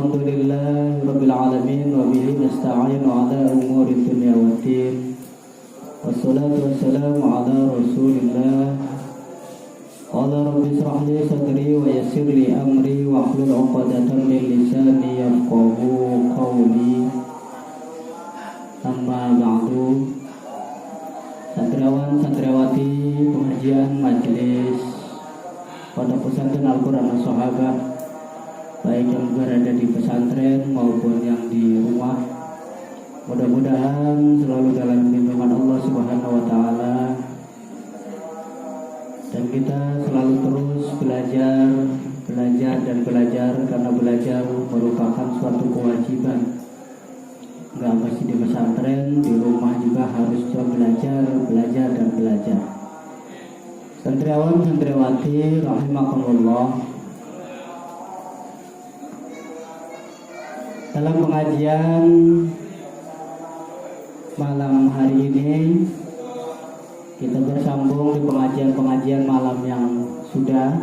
Alhamdulillahi alamin wa bihi nasta'inu ala umuri dunya waddin. Wassalatu wassalamu ala Rasulillah. Qala rabbi ishrah li sadri wa yassir li amri wa hlul 'uqdatam min lisani yafqahu qawli. Amma ba'du. Santriawan santriawati pengajian majelis Pondok Pesantren Al-Qur'an As-Sahabah, baik yang berada di pesantren maupun yang di rumah, mudah-mudahan selalu dalam lindungan Allah Subhanahu wa Ta'ala, dan kita selalu terus belajar dan belajar, karena belajar merupakan suatu kewajiban. Gak mesti di pesantren, di rumah juga harus coba belajar dan belajar. Santriawan santriawati rahimakumullah, dalam pengajian malam hari ini kita bersambung di pengajian malam yang sudah.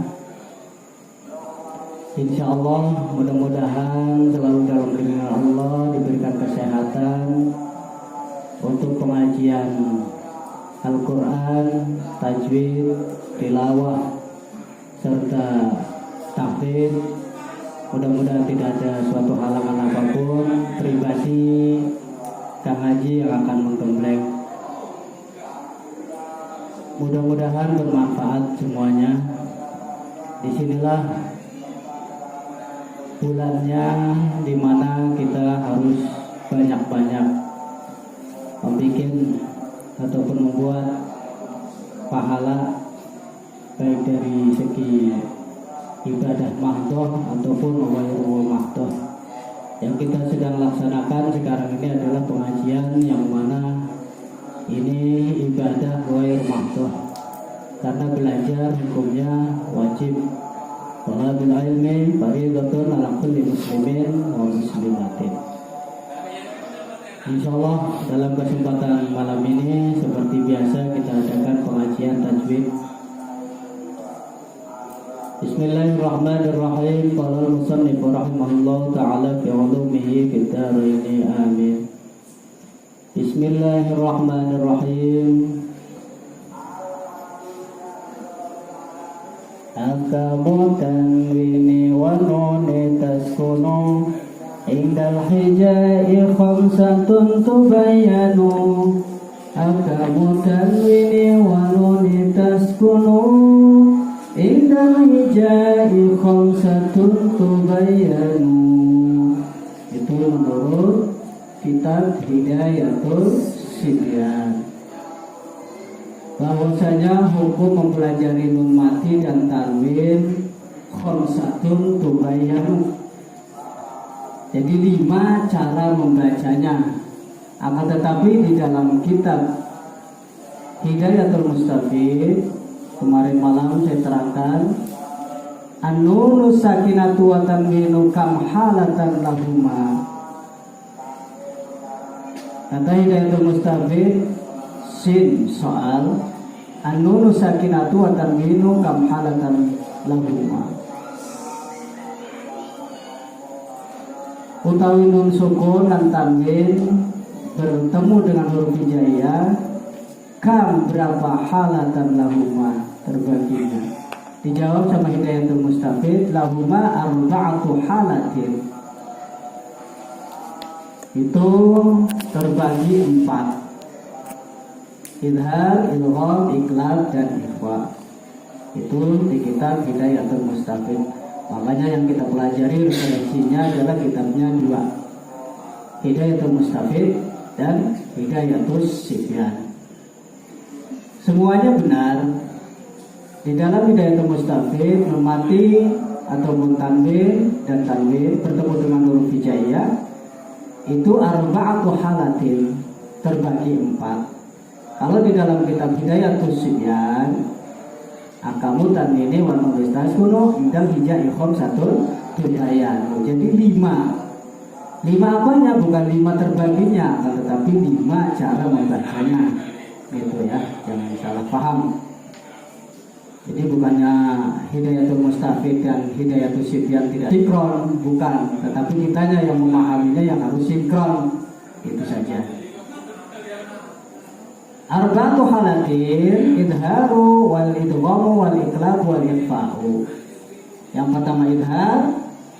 Insya Allah mudah-mudahan selalu dalam lindungan Allah, diberikan kesehatan untuk pengajian Al-Quran, tajwid, tilawah, serta tahfidz. Mudah-mudahan tidak ada suatu halangan apapun pribadi Kang Haji yang akan menggembleng. Mudah-mudahan bermanfaat semuanya. Disinilah bulannya dimana kita harus banyak-banyak membuat ataupun membuat pahala, baik dari segi ibadah mahdoh ataupun ghairu mahdoh. Yang kita sedang laksanakan sekarang ini adalah pengajian yang mana ini ibadah ghairu mahdoh, karena belajar hukumnya wajib. Talabul ilmi fardhatun 'ala kulli muslimin wa muslimatin. Insyaallah dalam kesempatan malam ini seperti biasa kita adakan pengajian tajwid. Bismillahirrahmanirrahim. Qala al-musannif rahimahullah ta'ala fi 'ulumihi fid dharain amin. Bismillahirrahmanirrahim. Akamu tanwini wa nuni taskunu indal hijai khamsatun tubayanu. Akamu tanwini wa nuni taskunu indal hijai khamsatun tubayanu. Itu menurut kitab Hidayatul Sibyan, bahwasanya hukum mempelajari nun mati dan tanwin khamsatun tubayanu. Jadi 5 cara membacanya. Akan tetapi di dalam kitab Hidayatul Mustafid kemarin malam saya terangkan, an-nunu sakinatu wa tanwinu kam halatan lahuma. Kata Hidayatul Mustafid sin soal, an-nunu sakinatu wa tanwinu kam halatan lahuma. Utawi nun sukun dan tanwin bertemu dengan huruf hijaiyah, kam berapa halatan lahuma terbaginya. Dijawab sama Hidayatul Mustafid, lahuma arba'atu halatin. Itu terbagi 4. Idhar, ilgham, iqlab, dan ikhfa. Itu di kitab Hidayatul Mustafid. Makanya yang kita pelajari referensinya adalah kitabnya 2, Hidayatul Mustafid dan Hidayatul Sibyan. Semuanya benar. Di dalam Hidayatul Mustafid, nun mati atau nun tanwin dan tanwin bertemu dengan huruf hijaiyah itu arba'atu halatin, terbagi 4. Kalau di dalam kitab Hidayatul Sibyan, akamu tanwini wa nun taskunu indal hijai khamsatun tubayanu. Jadi 5 apanya? Bukan 5 terbaginya, tetapi 5 cara membacanya. Gitu ya, jangan salah paham. Jadi bukannya hidayatul mustafid dan hidayatul sibyan tidak sinkron, bukan, tetapi kitanya yang memahaminya yang harus sinkron, itu saja. Arba'atu halatin idharu wal idghamu wal iqlab wal ikhfa'u. Yang pertama idhar,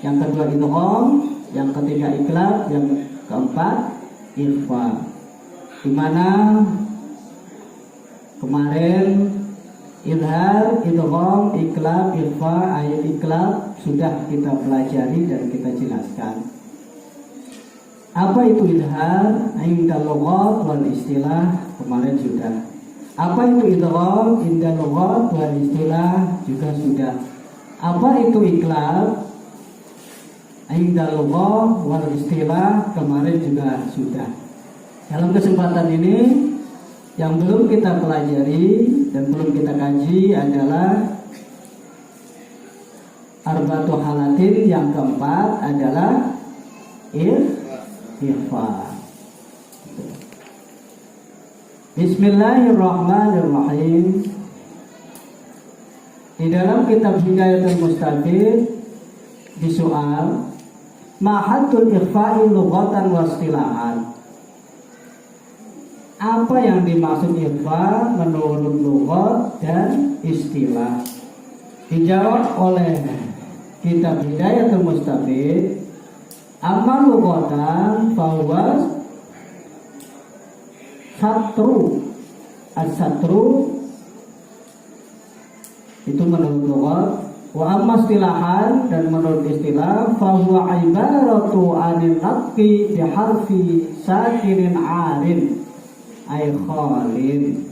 yang kedua idgham, yang ketiga iqlab, yang keempat ikhfa. Di mana kemarin idhar, idgham, iqlab, ikhfa, ayat iqlab sudah kita pelajari dan kita jelaskan. Apa itu idhar? Inda lughat wal istilah kemarin sudah. Apa itu idgham? Inda lughat wal istilah juga sudah. Apa itu iqlab? Inda lughat wal istilah kemarin juga sudah. Dalam kesempatan ini yang belum kita pelajari dan belum kita kaji adalah arba'atu halatin, yang keempat adalah ikhfa. Bismillahirrahmanirrahim. Di dalam kitab Hidayatul Mustafid di soal mahatul ikhfa'i lughatan wa istilahan. Apa yang dimaksud ikhfa menurut lughat dan istilah? Dijawab oleh kitab Hidayatul Mustafid, amma lughatan fahuwa satru. As-satru itu menurut lughat, wa amma istilahan, dan menurut istilah fahuwa ibaratu anil naqi bi harfi sakinin 'arin ay khalin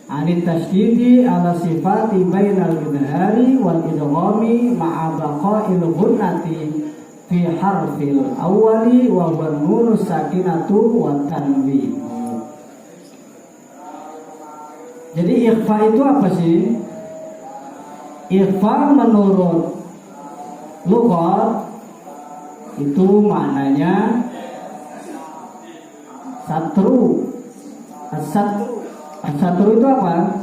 anit tasydidi ala sifati bainal idhari wal idghami ma'a baqa'il ghunnati fi harfil awwali wa huwa nunus sakinatu wa tanwin. Jadi ikhfa itu apa sih? Ikhfa menurut lughat itu maknanya satru. As-satru itu apa?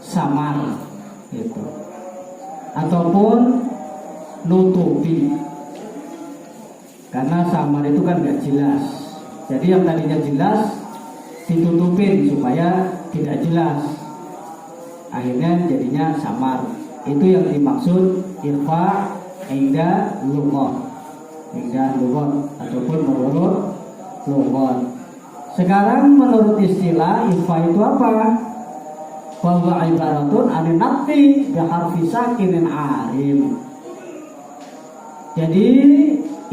Samar gitu. Ataupun nutupi. Karena samar itu kan gak jelas. Jadi yang tadinya jelas ditutupin supaya tidak jelas. Akhirnya jadinya samar. Itu yang dimaksud ikhfa inda lughat. Inda lughat ataupun menurut lughat. Sekarang menurut istilah ikhfa itu apa? Bahwa ibaratun anin naqti bi harfi sakinin 'arim. Jadi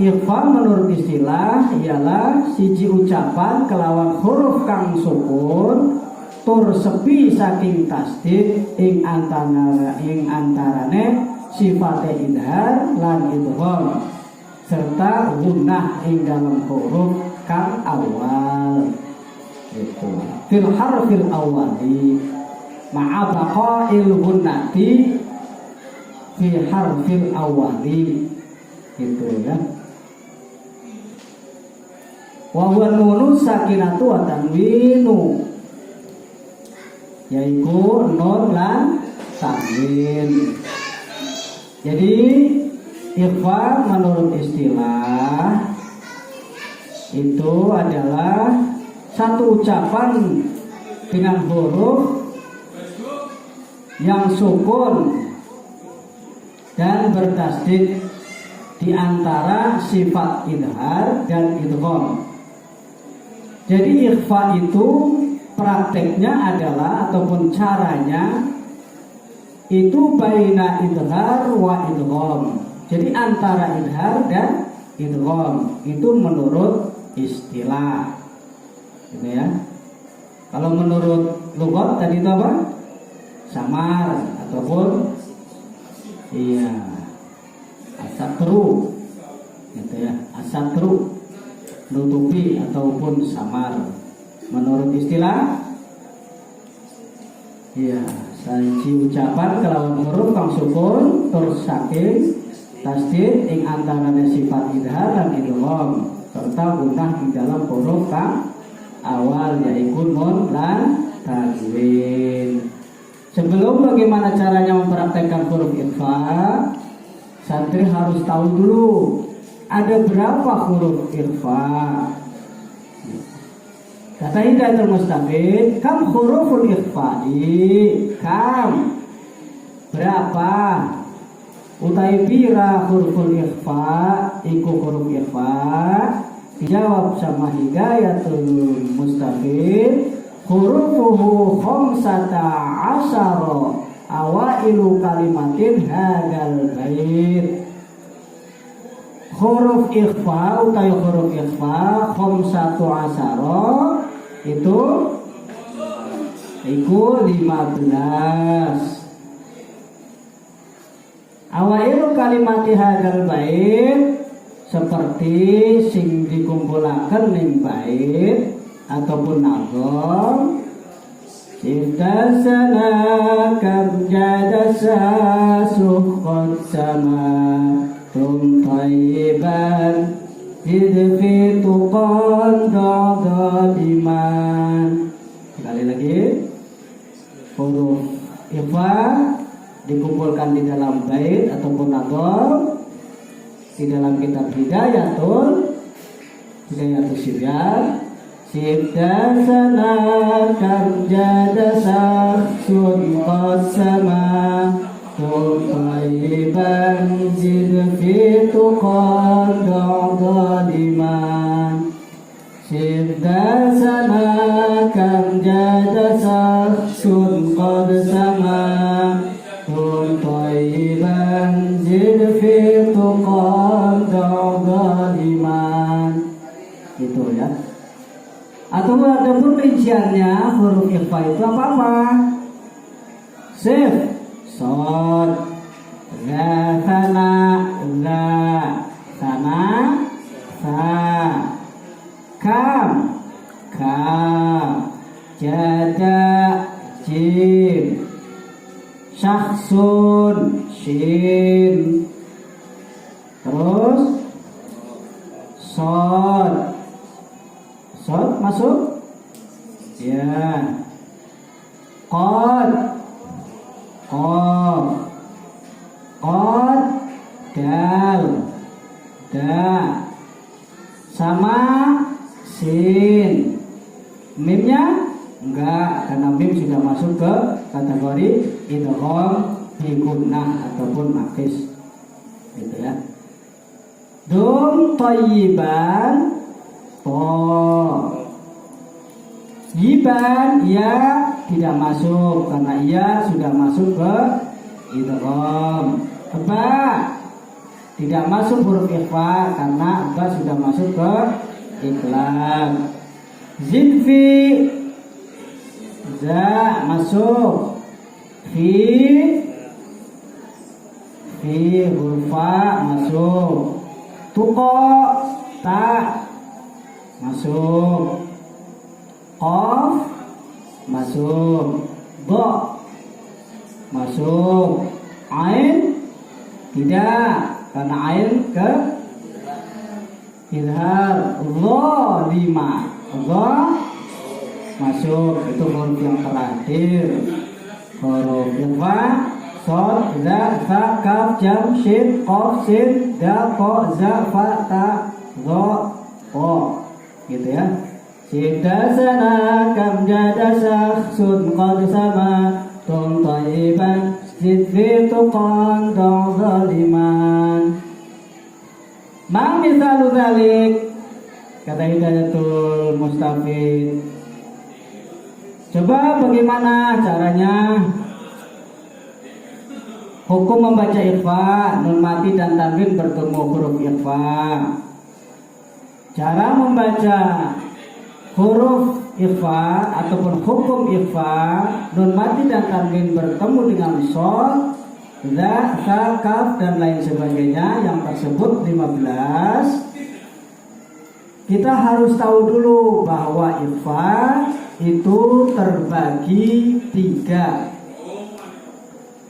ikhfa menurut istilah ialah siji ucapan kelawan huruf kang sukun tur sepi saking tasdid ing antarane sifate idhar lan idgham serta gunnah ing dalam huruf kang awal itu fil harfil awali ma'a baqa'il gunnati fi harfil awali gitu ya. Wa huwa nunus sakinatu wa tanwinu, yaitu nun lan tanwin. Jadi ikhfa menurut istilah itu adalah satu ucapan dengan huruf yang sukun dan bertasdid di antara sifat idhar dan idgham. Jadi ikhfa itu prakteknya adalah ataupun caranya itu baina idhar wa idgham. Jadi antara idhar dan idgham itu menurut istilah, gitu ya. Kalau menurut lughat tadi itu apa? Samar ataupun asatru, gitu ya. Asatru nutupi ataupun samar. Menurut istilah saji ucapan kelawan huruf kang sukun tur saking tasdid ing antarane sifat idhar lan idgham serta gunnah di dalam huruf kang awal yaitu nun lan tanwin. Sebelum bagaimana caranya mempraktekkan huruf ikhfa, santri harus tahu dulu ada berapa huruf ikhfa. Kata Hidayatul Mustafid, kam huruful ikhfa'i, kam berapa utai pira huruful ikhfa, iku huruf ikhfa. Dijawab sama Hidayatul Mustafid, hurufuhu khamsata asyara awailu kalimatin hadal bait. Huruf ikhfa utai huruf ikhfa khamsatu asyara itu iku 15. Awailu kalimati hadal bait seperti sing dikumpulaken ning bait ataupun nazam. Siftasana kam jadasa sukhot sama tum tayyiban hidfi tuqan dadiman. Sekali lagi, huruf ikhfa dikumpulkan di dalam bait ataupun nazam di dalam kitab Hidayatul Syiar. Siftasana kam jadasa sukhot sama Tayyiban zidfi tuqan dadiman. Siftasana kam jadasa sukhot sama Tayyiban zidfi tuqan dadiman. Itu ya. Atau ada pun rinciannya huruf ikhfa itu apa-apa. Sif, sod, za, sana, za, sana, sa, kam, kam, jada, jim, syakhsun, shin, terus sod. Sod masuk? Ya. Qad. Qaf. Qad. Dal. Da. Sama sin. Mimnya? Enggak, karena mim sudah masuk ke kategori idgham fi gunnah ataupun makhis. Gitu ya. Dum thayyiban. Yiban ia tidak masuk karena ia sudah masuk ke idgham. Ba tidak masuk huruf ikhfa karena ba sudah masuk ke iqlab. Zidfi za masuk. Fi huruf fa masuk. Tuqa ta masuk. Qaf masuk. Dha masuk. Ain tidak karena ain ke izhar. Dha masuk. Itu huruf yang terakhir. Huruf ikhfa sod, za, sa, kaf, jam, shin, qaf, sin, da, qa, za, fa, ta, dha, qa. Gitu ya. Siftasana kam jadasa sun qad sama tum tayyiban zidfi tuqan daliman. Ma misalu dzalik, kata Hidayatul Mustafid. Coba bagaimana caranya hukum membaca ikhfa, nun mati dan tanwin bertemu huruf ikhfa. Cara membaca huruf ikhfa ataupun hukum ikhfa, nun mati dan tanwin bertemu dengan shad, za, sa, kaf dan lain sebagainya yang tersebut 15. Kita harus tahu dulu bahwa ikhfa itu terbagi 3.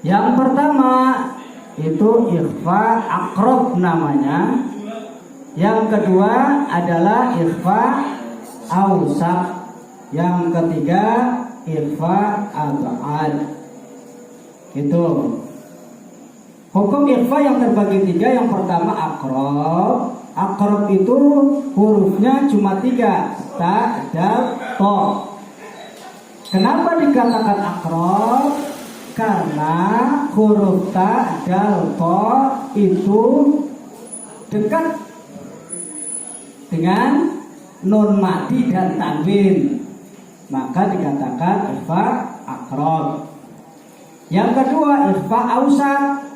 Yang pertama itu ikhfa aqrab namanya. Yang kedua adalah ikhfa awsat. Yang ketiga ikhfa ab'ad. Itu hukum ikhfa yang terbagi 3. Yang pertama aqrab. Aqrab itu hurufnya cuma 3, ta, dal, to. Kenapa dikatakan aqrab? Karena huruf ta, dal, to itu dekat dengan nun mati dan tanwin, maka dikatakan ikhfa aqrab. Yang kedua ikhfa ausat.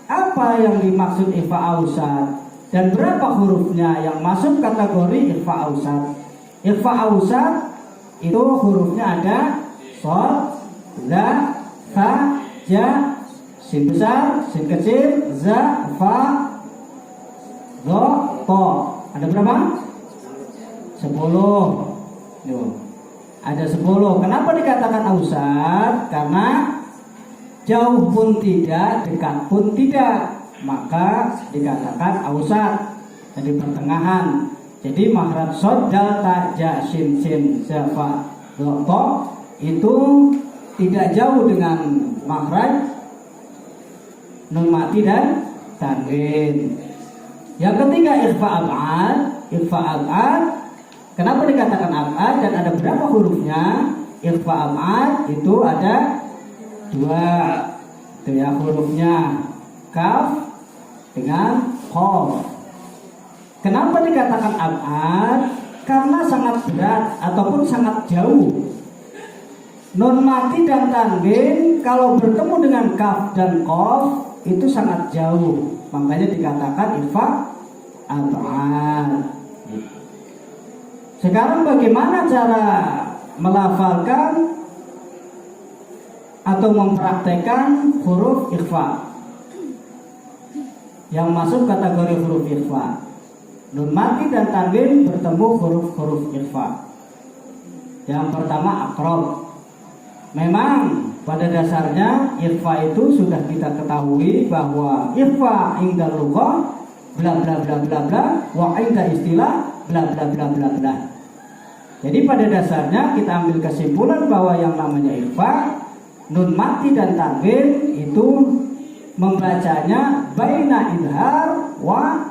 Apa yang dimaksud ikhfa ausat dan berapa hurufnya yang masuk kategori ikhfa ausat? Ikhfa ausat itu hurufnya ada shad, za, ta, ja, sin besar, sin kecil, za, fa, do, to. Ada berapa? 10. Ada 10. Kenapa dikatakan ausat? Karena jauh pun tidak, dekat pun tidak, maka dikatakan ausat. Jadi pertengahan. Jadi makhraj shad, dal, ta, ja, sin, za, fa, do, to itu tidak jauh dengan makhraj nun mati dan tanwin. Yang ketiga ikhfa ab'ad. Ikhfa ab'ad, kenapa dikatakan ab'ad dan ada berapa hurufnya? Ikhfa ab'ad itu ada 2. Itu ya hurufnya, kaf dengan qaf. Kenapa dikatakan ab'ad? Karena sangat berat ataupun sangat jauh. Nun mati dan tanwin kalau bertemu dengan kaf dan qaf itu sangat jauh, makanya dikatakan ikhfa ab'ad. Sekarang bagaimana cara melafalkan atau mempraktekkan huruf ikhfa yang masuk kategori huruf ikhfa? Nun mati dan tanwin bertemu huruf-huruf ikhfa. Yang pertama aqrab. Memang pada dasarnya ikhfa itu sudah kita ketahui bahwa ikhfa indal lughah bla bla bla bla bla wa inda istilah bla bla bla bla bla. Jadi pada dasarnya kita ambil kesimpulan bahwa yang namanya ikhfa, nun mati dan tanwin itu membacanya baina idhar wa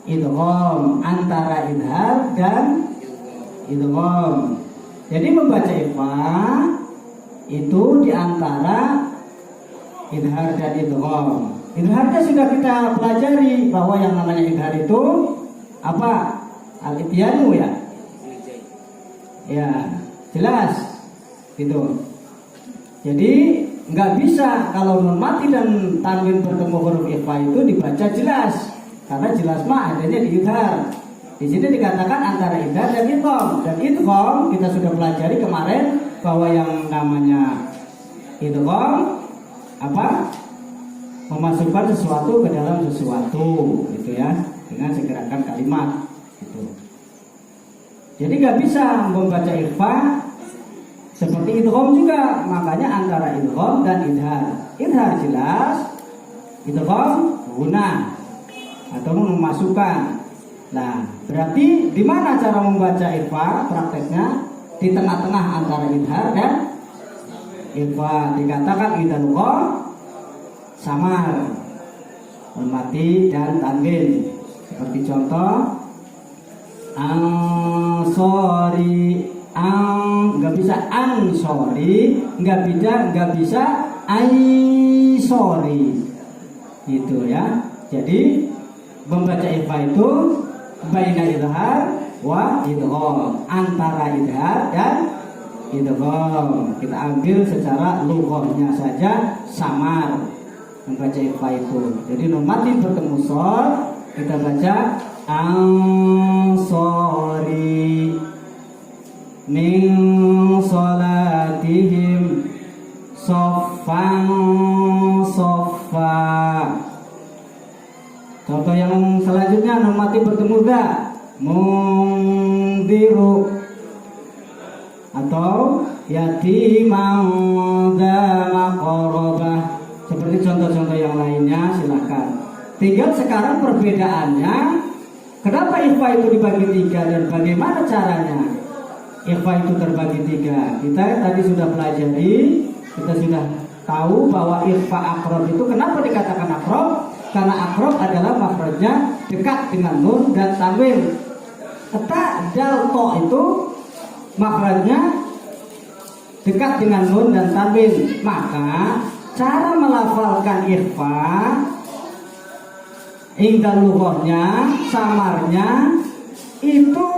idgham, antara idhar dan idgham. Jadi membaca ikhfa itu diantara idhar dan idgham. Idharnya sudah kita pelajari bahwa yang namanya idhar itu apa? Al-ityanu ya. Ya, jelas gitu. Jadi nggak bisa kalau nun mati dan tanwin bertemu huruf ikhfa itu dibaca jelas, karena jelas mah adanya di idhar. Di sini dikatakan antara idhar dan idgham. Dan idgham kita sudah pelajari kemarin bahwa yang namanya idgham apa? Memasukkan sesuatu ke dalam sesuatu, gitu ya, dengan segerakan kalimat, gitu. Jadi nggak bisa membaca ikhfa seperti idgham juga, makanya antara idgham dan idhar. Idhar jelas, idgham guna atau memasukkan. Nah, berarti di mana cara membaca ikhfa prakteknya? Di tengah-tengah antara idhar dan ikhfa. Dikatakan idhar samar, mati dan tanwin. Seperti contoh ansori, nggak bisa ansori, nggak bisa aisori, gitu ya. Jadi membaca ikhfa itu baina idhar wa idgham, antara idhar dan idgham. Kita ambil secara lughahnya saja samar membaca ikhfa itu. Jadi nun mati bertemu shad, kita baca ansori min salatihim soffan soffa. Contoh yang selanjutnya nun mati bertemu da, mundiru atau yatimam dza maqrabah. Seperti contoh-contoh yang lainnya silahkan. Tinggal sekarang perbedaannya, kenapa ikhfa itu dibagi 3 dan bagaimana caranya ikhfa itu terbagi 3. Kita tadi sudah pelajari, kita sudah tahu bahwa ikhfa akrob itu kenapa dikatakan akrob? Karena akrob adalah makhrajnya dekat dengan nun dan tanwin. Ta dal to itu makhrajnya dekat dengan nun dan tanwin. Maka cara melafalkan ikhfa hingga lughahnya, samarnya itu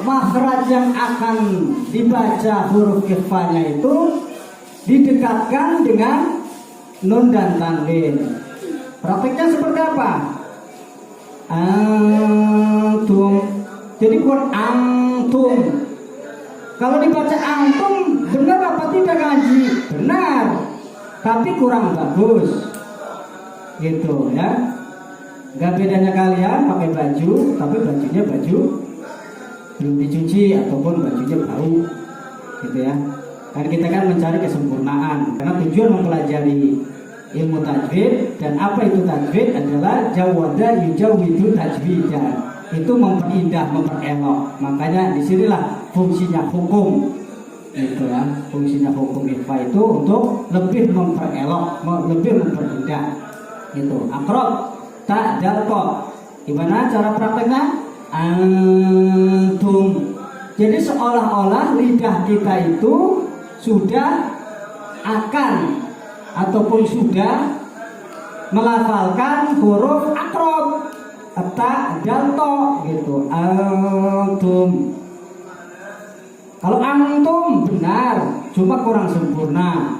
makhraj yang akan dibaca huruf ikhfanya itu didekatkan dengan nun dan tanwin. Prakteknya seperti apa? Antum. Jadi bukan antum. Kalau dibaca antum, benar apa tidak ngaji? Benar. Tapi kurang bagus. Gitu ya. Gak bedanya kalian pakai baju, tapi bajunya baju belum dicuci ataupun bajunya bau. Gitu ya. Karena kita kan mencari kesempurnaan. Karena tujuan mempelajari ilmu tajwid, dan apa itu tajwid adalah jawada yujawidu tajwidan, itu memperindah, memperelok. Makanya disinilah fungsinya hukum, itu ya, fungsinya hukum ikhfa itu untuk lebih memperelok, lebih memperindah. Itu akrob, tak dalko. Gimana cara prakteknya? Antum. Jadi seolah-olah lidah kita itu sudah akan ataupun sudah melafalkan huruf akrob, ta dan to gitu. Antum. Kalau antum benar, cuma kurang sempurna.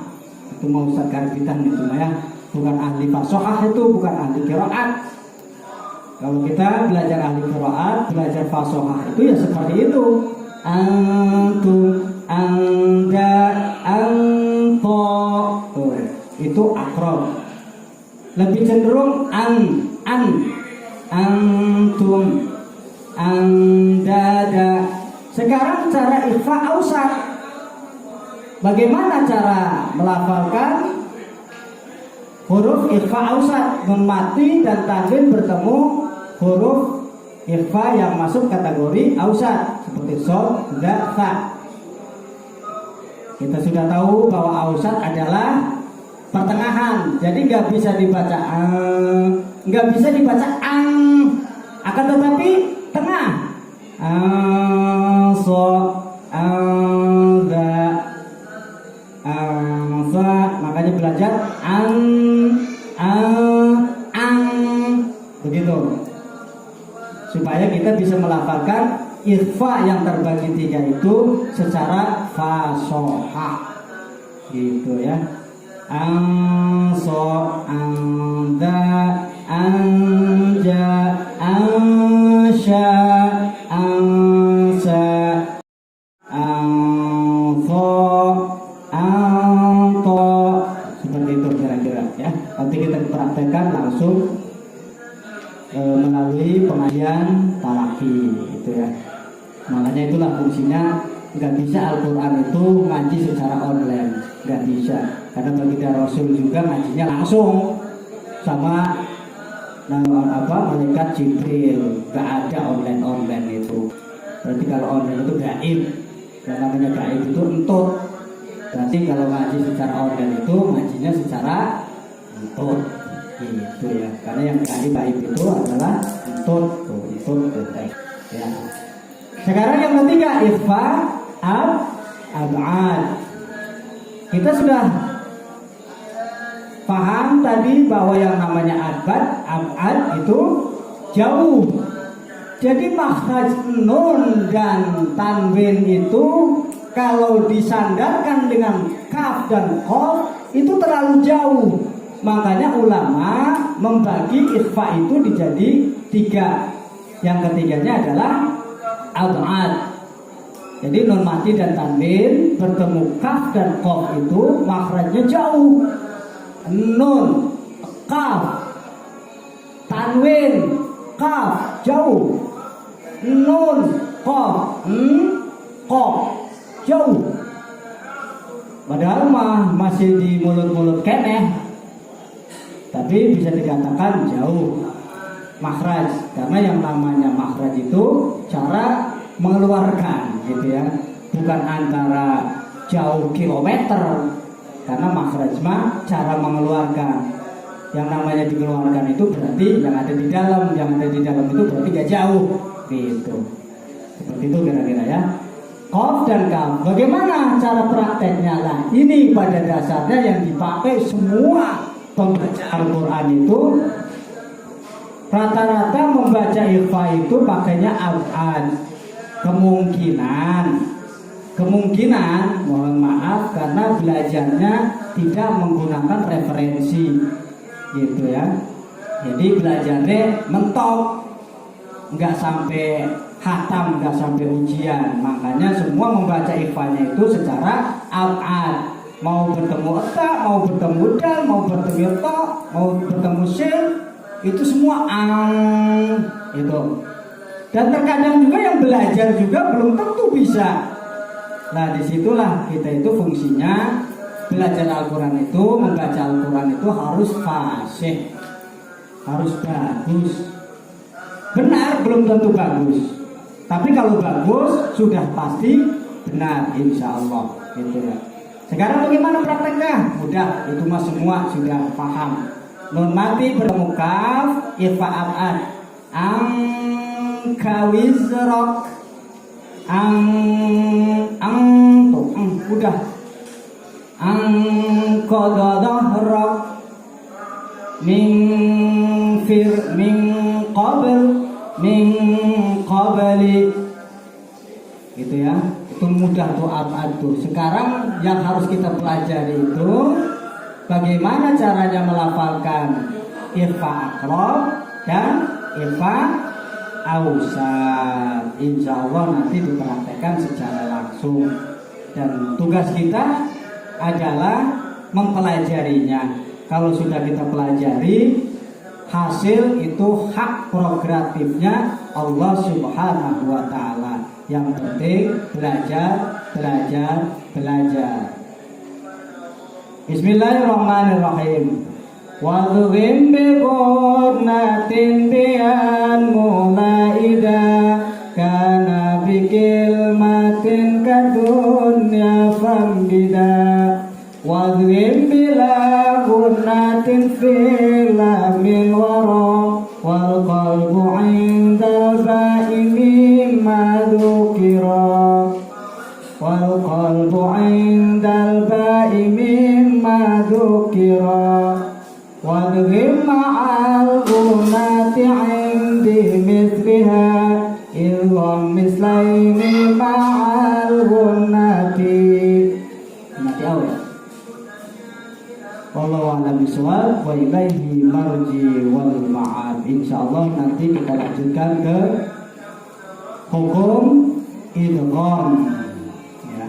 Itu mau Ustaz Garbitan itu ya, bukan ahli fasohah, itu bukan ahli qiraat. Kalau kita belajar ahli qiraat, belajar fasohah itu ya seperti itu. Antum, anda, anto. Itu akrob. Lebih cenderung antum, andada. Sekarang cara ikhfa ausat. Bagaimana cara melafalkan huruf ikhfa ausat? Nun mati dan tanwin bertemu huruf ikhfa yang masuk kategori ausat seperti sol, da, ta. Kita sudah tahu bahwa ausat adalah pertengahan, jadi nggak bisa dibaca nggak bisa dibaca akan tetapi tengah. So, makanya belajar begitu, supaya kita bisa melafalkan ikhfa yang terbagi tiga itu secara fasohah, gitu ya. Anso, anda, anja, ansya, ansa, anso, anto. Seperti itu kira-kira ya. Nanti kita praktekkan langsung melalui pengajian talaki gitu ya. Makanya itulah fungsinya. Nggak bisa Al-Quran itu ngaji secara online, nggak bisa. Karena baginda Rasul juga ngajinya langsung sama malaikat Jibril. Nggak ada online itu. Berarti kalau online itu gaib. Yang namanya gaib itu entut. Berarti kalau ngaji secara online itu ngajinya secara entut, gitu ya. Karena yang gaib itu adalah entut, ya. Sekarang yang ketiga, ikhfa ab'ad. Kita sudah paham tadi bahwa yang namanya ab'ad itu jauh. Jadi makhraj nun dan tanwin itu kalau disandarkan dengan kaf dan qaf itu terlalu jauh. Makanya ulama membagi ikhfa itu menjadi tiga. Yang ketiganya adalah ab'ad. Jadi nun mati dan tanwin bertemu kaf dan qaf itu makhrajnya jauh. Nun, kaf, tanwin, kaf jauh. Nun, qaf, qaf jauh. Padahal masih di mulut-mulut keneh, tapi bisa dikatakan jauh makhraj. Karena yang namanya makhraj itu cara mengeluarkan, gitu ya, bukan antara jauh kilometer, karena makhraj mah cara mengeluarkan. Yang namanya dikeluarkan itu berarti yang ada di dalam, yang ada di dalam itu berarti gak jauh, gitu. Seperti itu kira-kira ya. Qaf dan kaf. Bagaimana cara prakteknya lah? Ini pada dasarnya yang dipakai semua pembaca Al-Quran itu rata-rata membaca ikhfa itu pakainya ab'ad. Kemungkinan, mohon maaf karena belajarnya tidak menggunakan referensi, gitu ya. Jadi belajarnya mentok, nggak sampai khatam, nggak sampai ujian. Makanya semua membaca ikhfanya itu secara ab'ad. Mau bertemu eta, mau bertemu dal, mau bertemu to, mau bertemu sin, itu semua itu. Dan terkadang juga yang belajar juga belum tentu bisa. Nah disitulah kita itu fungsinya belajar Al-Quran itu, membaca Al-Quran itu harus fasih, harus bagus. Benar belum tentu bagus, tapi kalau bagus sudah pasti benar insya Allah, gitu ya. Sekarang bagaimana prakteknya? Mudah, itu mah semua sudah paham. Nun mati bertemu kaf, ikhfa ab'ad. Kawizrok, tuh, udah. Qadadah min qabli, gitu ya. Itu mudah tuh ab'ad tuh. Sekarang yang harus kita pelajari itu bagaimana caranya melafalkan ikhfa aqrab dan ikhfa awsat. Insya Allah nanti dipraktekkan secara langsung. Dan tugas kita adalah mempelajarinya. Kalau sudah kita pelajari, hasil itu hak prerogatifnya Allah Subhanahu wa Ta'ala. Yang penting belajar. Bismillahirrahmanirrahim. Wadhim bi qurnatin bi'an mulaida kana bi kilmatin kadunya famgida. Wadhim bila qurnatin fila min wara wal qalbu indal ba'imi madukira. Wal qalbu indal ba'imi madukira. Wadhim ma'al gunati indi misliha ilham mislaini ma'al gunati. Nanti awal ya. Wallahu a'lam bishawab wa ilaihi marji wal ma'ab. Insyaallah nanti kita lanjutkan ke hukum idgham ya.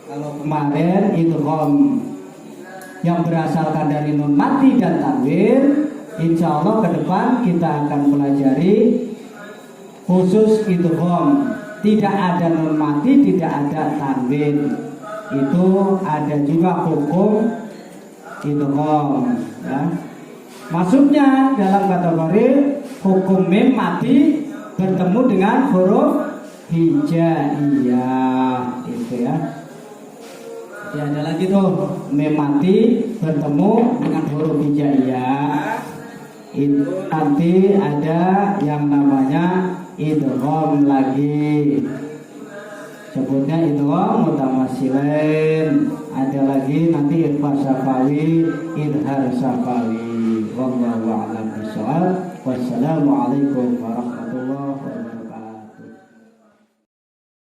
Kalau kemarin idgham yang berasalkan dari nun mati dan tanwin, insyaallah ke depan kita akan pelajari khusus idgham. Tidak ada nun mati, tidak ada tanwin. Itu ada juga hukum idgham ya. Masuknya dalam kategori hukum mim mati bertemu dengan huruf hijaiyah, gitu ya. Jadi ada lagi tuh mim mati bertemu dengan huruf hijaiyah. Itu nanti ada yang namanya idgham lagi. Sebutnya idgham mutamatsilain. Ada lagi nanti ikhfa syafawi, idhar syafawi. Wallahu a'lam bishawab. Wassalamualaikum warahmatullahi wabarakatuh.